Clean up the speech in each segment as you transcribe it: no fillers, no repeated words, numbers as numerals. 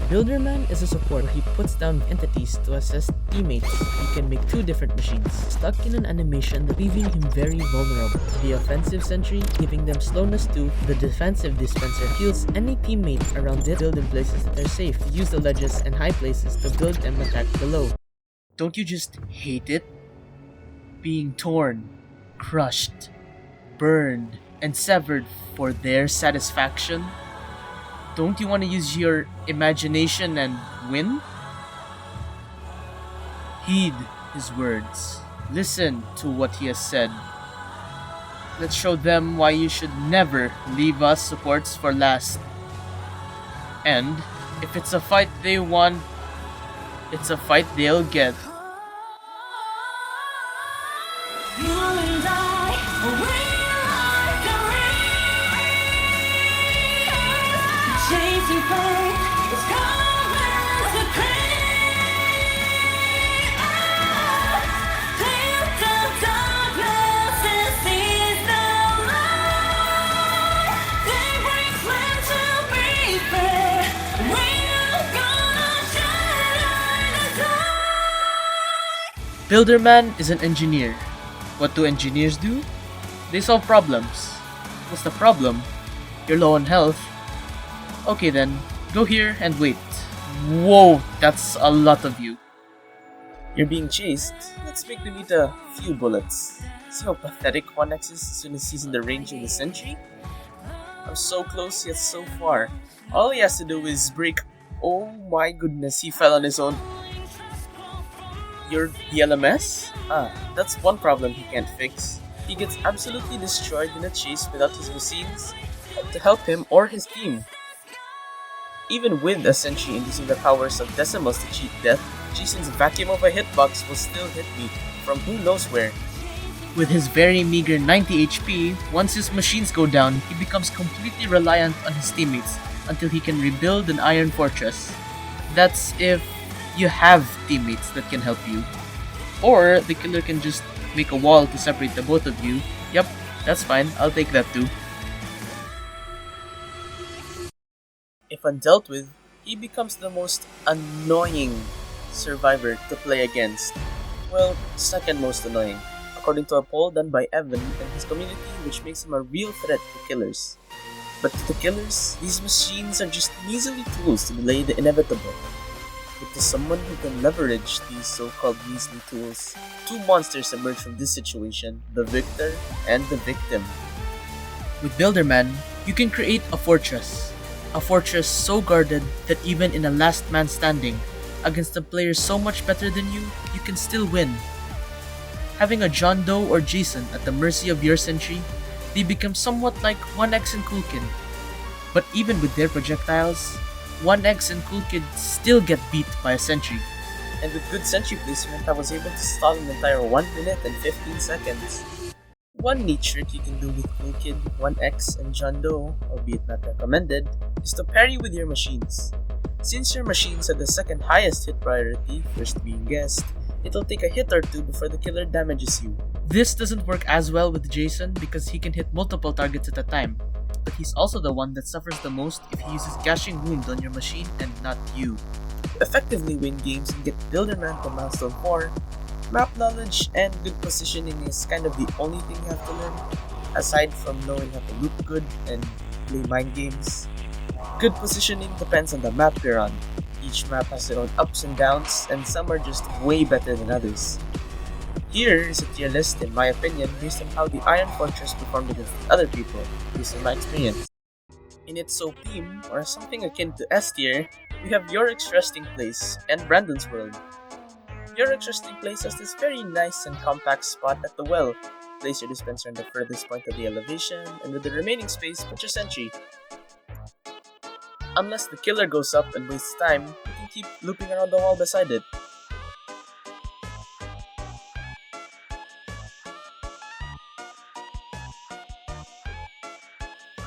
Builderman is a support where he puts down entities to assist teammates. He can make two different machines, stuck in an animation leaving him very vulnerable. The offensive sentry, giving them slowness 2, the defensive dispenser heals any teammate around it, build in places that are safe, use the ledges and high places to build and attack below. Don't you just hate it? Being torn, crushed, burned, and severed for their satisfaction? Don't you want to use your imagination and win? Heed his words. Listen to what he has said. Let's show them why you should never leave us supports for last. And if it's a fight they want, it's a fight they'll get. Builderman is an engineer. What do engineers do? They solve problems. What's the problem? You're low on health. Okay then, go here and wait. Whoa, that's a lot of you. You're being chased. Let's make them eat a few bullets. See how pathetic 1X is as soon as he's in the range of the sentry? I'm so close yet so far. All he has to do is break. Oh my goodness, he fell on his own. You're the LMS? That's one problem he can't fix. He gets absolutely destroyed in a chase without his machines to help him or his team. Even with a sentry inducing the powers of decimals to cheat death, Jason's vacuum of a hitbox will still hit me from who knows where. With his very meager 90 HP, once his machines go down, he becomes completely reliant on his teammates until he can rebuild an iron fortress. That's if you have teammates that can help you. Or the killer can just make a wall to separate the both of you. Yep, that's fine, I'll take that too. If undealt with, he becomes the most annoying survivor to play against. Well, second most annoying, according to a poll done by Evan and his community, which makes him a real threat to killers. But to the killers, these machines are just measly tools to delay the inevitable. But to someone who can leverage these so-called measly tools, two monsters emerge from this situation, the victor and the victim. With Builderman, you can create a fortress. A fortress so guarded that even in a last man standing, against a player so much better than you can still win. Having a John Doe or Jason at the mercy of your sentry, they become somewhat like 1X and Cool Kid. But even with their projectiles, 1X and Cool Kid still get beat by a sentry. And with good sentry placement, I was able to stall an entire 1 minute and 15 seconds. One neat trick you can do with Cool Kid, 1X, and John Doe, albeit not recommended, is to parry with your machines. Since your machines have the second highest hit priority, first being guessed, it'll take a hit or two before the killer damages you. This doesn't work as well with Jason because he can hit multiple targets at a time, but he's also the one that suffers the most if he uses Gashing Wound on your machine and not you. To effectively win games and get Builderman to Milestone 4, map knowledge and good positioning is kind of the only thing you have to learn, aside from knowing how to look good and play mind games. Good positioning depends on the map you're on. Each map has their own ups and downs, and some are just way better than others. Here is a tier list in my opinion based on how the Iron Fortress performed against other people, based on my experience. In its SO theme, or something akin to S tier, we have Yorick's Resting Place and Brandon's World. Yorick's Resting Place has this very nice and compact spot at the well. Place your dispenser on the furthest point of the elevation, and with the remaining space, put your sentry. Unless the killer goes up and wastes time, you can keep looping around the wall beside it.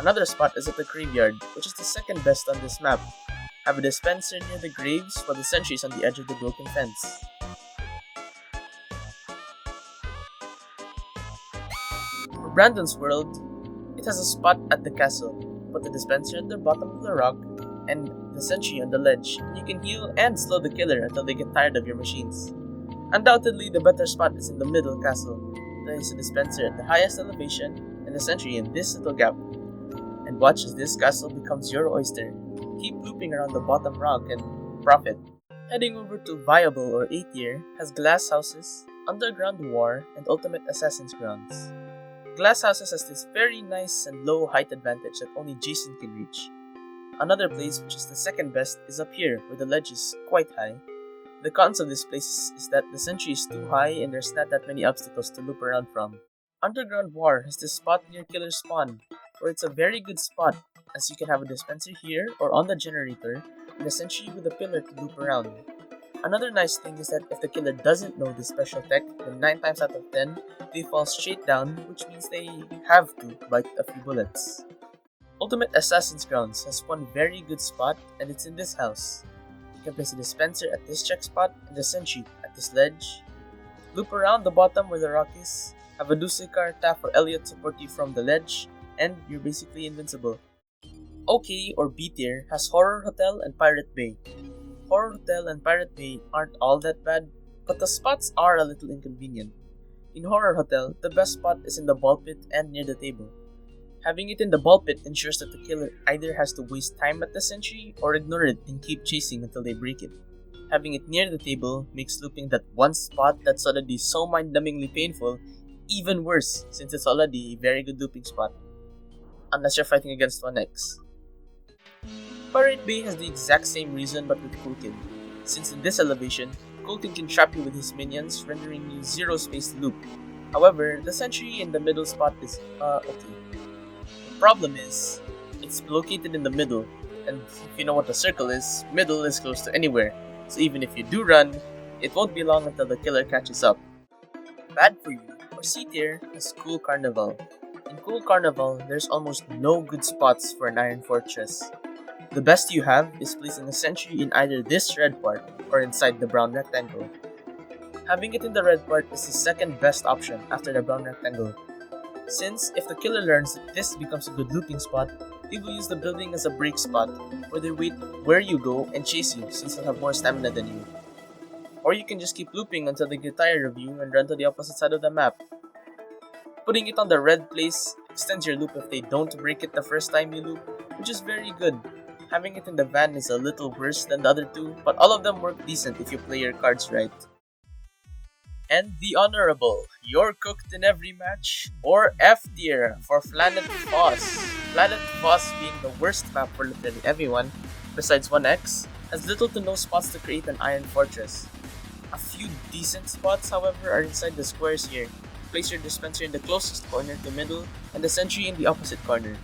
Another spot is at the graveyard, which is the second best on this map. Have a dispenser near the graves while the sentry is on the edge of the broken fence. For Brandon's World, it has a spot at the castle. Put the dispenser at the bottom of the rock, and the sentry on the ledge, and you can heal and slow the killer until they get tired of your machines. Undoubtedly, the better spot is in the middle castle. There is a dispenser at the highest elevation, and the sentry in this little gap. And watch as this castle becomes your oyster. Keep looping around the bottom rock and profit. Heading over to Viable or A tier has glass houses, underground war, and ultimate Assassin's grounds. Glass houses has this very nice and low height advantage that only Jason can reach. Another place which is the second best is up here where the ledge is quite high. The cons of this place is that the sentry is too high and there's not that many obstacles to loop around from. Underground war has this spot near killer spawn, where it's a very good spot as you can have a dispenser here or on the generator and a sentry with a pillar to loop around. Another nice thing is that if the killer doesn't know this special tech, then 9 times out of 10, they fall straight down, which means they have to bite a few bullets. Ultimate Assassin's Grounds has one very good spot, and it's in this house. You can place a dispenser at this check spot and a sentry at this ledge. Loop around the bottom where the rock is, have a Dusekar, Taff, or Elliot support you from the ledge, and you're basically invincible. OK or B tier has Horror Hotel and Pirate Bay. Horror Hotel and Pirate Bay aren't all that bad, but the spots are a little inconvenient. In Horror Hotel, the best spot is in the ball pit and near the table. Having it in the ball pit ensures that the killer either has to waste time at the sentry or ignore it and keep chasing until they break it. Having it near the table makes looping that one spot that's already so mind-numbingly painful even worse since it's already a very good looping spot. Unless you're fighting against 1x. Pirate Bay has the exact same reason but with Kulkin. Since in this elevation, Kulkin can trap you with his minions, rendering you zero space to loop. However, the sentry in the middle spot is okay. The problem is, it's located in the middle, and if you know what a circle is, middle is close to anywhere, so even if you do run, it won't be long until the killer catches up. Bad for you, or C tier, is Cool Carnival. In Cool Carnival, there's almost no good spots for an Iron Fortress. The best you have is placing a sentry in either this red part or inside the brown rectangle. Having it in the red part is the second best option after the brown rectangle. Since if the killer learns that this becomes a good looping spot, they will use the building as a break spot where they wait where you go and chase you since they'll have more stamina than you. Or you can just keep looping until they get tired of you and run to the opposite side of the map. Putting it on the red place extends your loop if they don't break it the first time you loop, which is very good. Having it in the van is a little worse than the other two, but all of them work decent if you play your cards right. And the honorable, you're cooked in every match, or F tier for Planet Boss. Planet Boss being the worst map for literally everyone, besides 1x, has little to no spots to create an Iron Fortress. A few decent spots, however, are inside the squares here. Place your dispenser in the closest corner to middle, and the sentry in the opposite corner.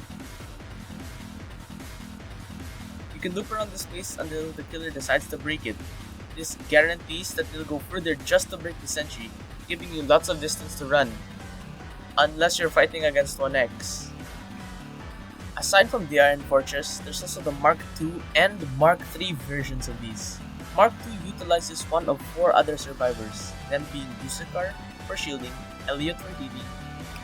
You can loop around this place until the killer decides to break it. This guarantees that they'll go further just to break the sentry, giving you lots of distance to run. Unless you're fighting against 1x. Aside from the Iron Fortress, there's also the Mark II and Mark III versions of these. Mark II utilizes one of 4 other survivors, them being Dusekar for shielding, Elliot for healing,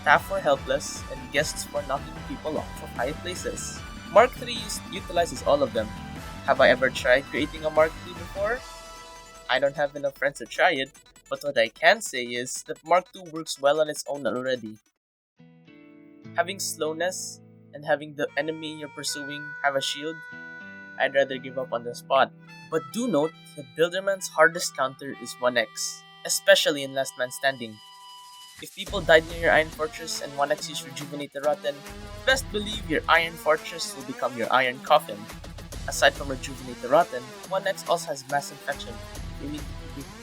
Taff for helpless, and guests for knocking people off of high places. Mark III utilizes all of them. Have I ever tried creating a Mark III before? I don't have enough friends to try it, but what I can say is that Mark II works well on its own already. Having slowness and having the enemy you're pursuing have a shield, I'd rather give up on the spot. But do note that Builderman's hardest counter is 1x, especially in Last Man Standing. If people died near your Iron Fortress and 1x used Rejuvenate the Rotten, best believe your Iron Fortress will become your Iron Coffin. Aside from Rejuvenate the Rotten, 1x also has Mass Infection, meaning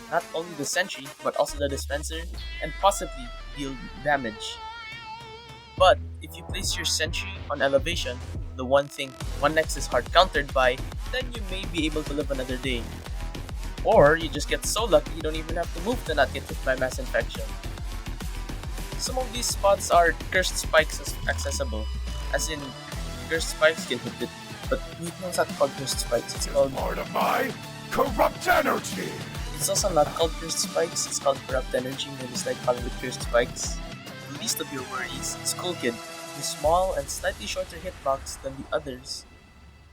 not only the sentry but also the dispenser and possibly deal damage. But if you place your sentry on elevation, the one thing 1x is hard countered by, then you may be able to live another day. Or you just get so lucky you don't even have to move to not get hit by Mass Infection. Some of these spots are cursed spikes accessible, as in cursed spikes can hit it, but no, it's not called cursed spikes, it's called part of my corrupt energy. It's also not called cursed spikes, it's called corrupt energy, maybe it's like calling it cursed spikes. The least of your worries is Cool Kid, the small and slightly shorter hitbox than the others.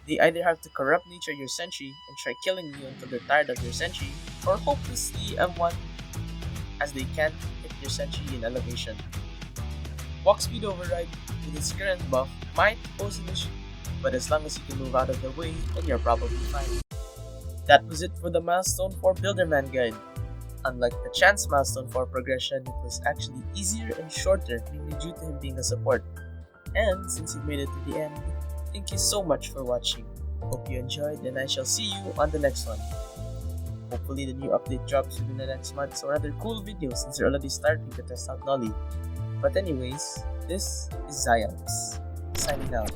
They either have to corrupt nature your sentry and try killing you until they're tired of your sentry, or hopelessly M1 as they can't hit your sentry in elevation. Walk speed override with its current buff might pose an issue, but as long as you can move out of the way, then you're probably fine. That was it for the Milestone 4 Builderman guide. Unlike the Chance Milestone 4 progression, it was actually easier and shorter, mainly due to him being a support. And since you made it to the end, thank you so much for watching. Hope you enjoyed, and I shall see you on the next one. Hopefully the new update drops within the next month or other cool videos since they're already starting to test out noli. But anyways, this is zyalpze, signing out.